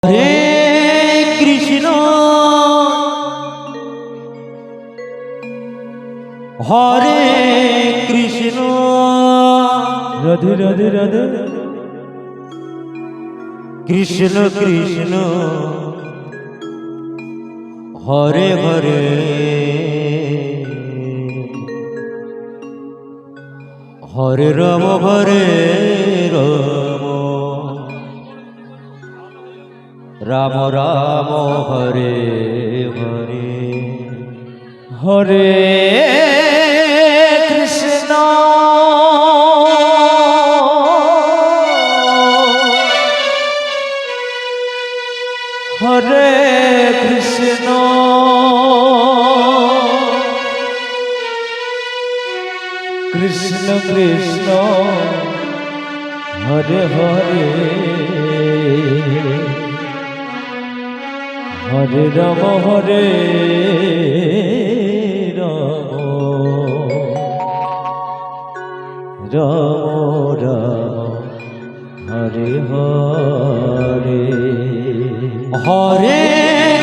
Hare Krishna Hare Krishna Radhe Radhe Radhe Krishna Krishna Hare Hare Hare Ram Ram Ram Hare Hare Hare Krishna Hare Krishna Krishna Krishna Hare Hare Hare Ram Ram Ram Hare Hare Hare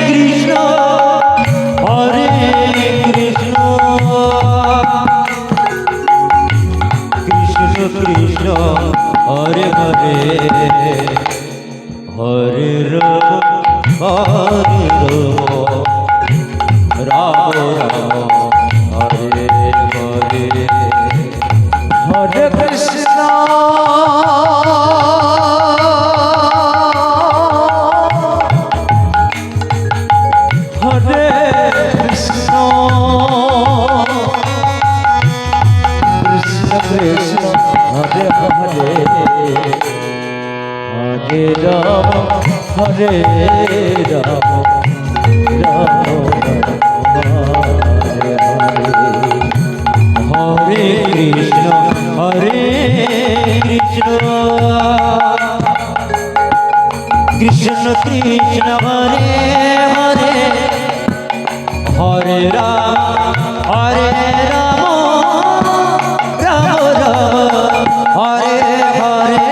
Krishna Hare Krishna Krishna Krishna Hare Hare Hare Ram Ram Ram Hare Hare Hare Krishna Hare Krishna Krishna Krishna Hare Hare Hare Ram Hare Ram Ram Hare Hare Hare Krishna Hare Krishna Krishna Krishna Hare Hare Hare Ram Ram Ram Hare Hare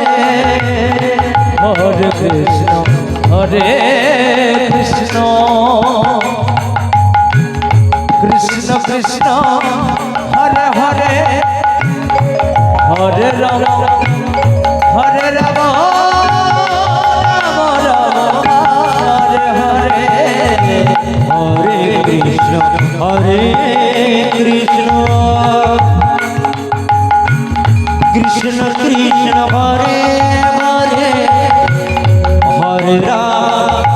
Hare Krishna Hare Krishna Krishna Krishna Hare Hare Hare Ram Hare Ram Ram Hare Hare Hare Krishna Hare Krishna Krishna Krishna Hare Hare Hare Ram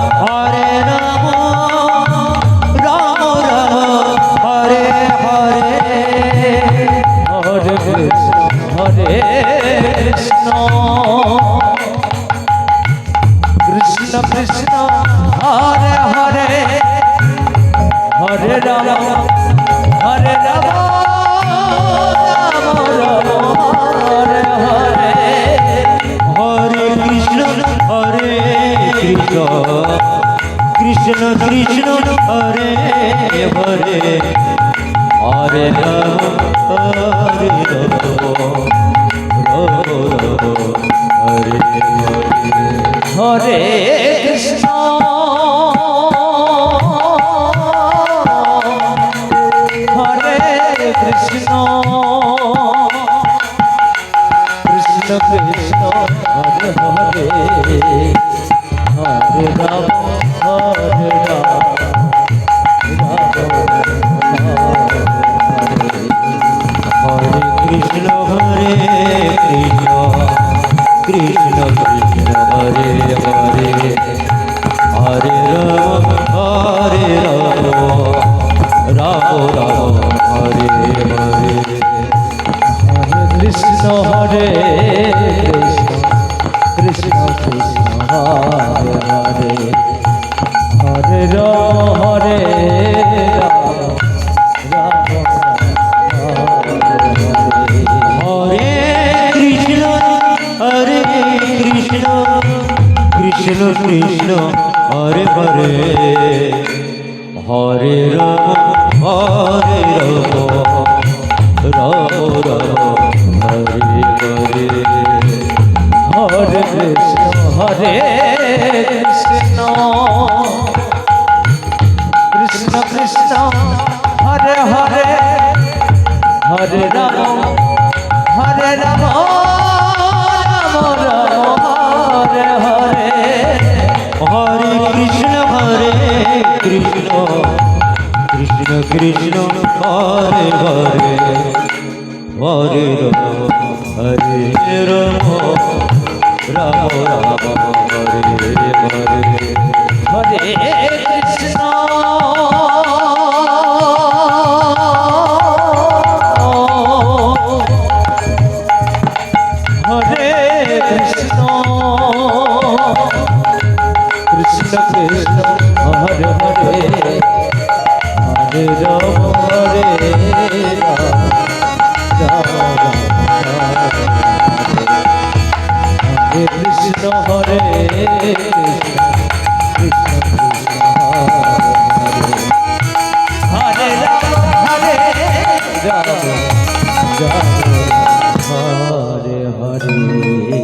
Ram Ram Hare Hare Hare Krishna Hare Krishna Krishna Krishna Hare Hare Hare Ram Hare Ram Ram Hare Hare Hare Krishna Hare Krishna Krishna Krishna Hare Hare Hare Ram Hare Hare Hare Krishna Hare Krishna Krishna Krishna Hare Hare Hare Ram Hare Ram Hare Krishna Hare Krishna Krishna Krishna Hare Hare Hare Ram Ram Ram Hare Hare Hare Krishna Hare Krishna Krishna Krishna Hare Hare Hare Ram Hare Ram Ram Hare Krishna Hare Krishna Krishna Krishna Hare Hare Hare Ram Ram Ram Hare Hare Hare Krishna Hare Krishna Krishna Krishna Hare Hare Hare Ram Hare Ram Ram Ram Hare Hare Hare Krishna Krishna Krishna Hare Hare Hare Ram Ram Ram Hare Hare Hare Krishna Hare Krishna Krishna Krishna Hare Hare Hare Ram Hare Ram Ram Ram Hare Krishna Hare Krishna Krishna Krishna Hare Ram Hare Ram Ram Hare Hare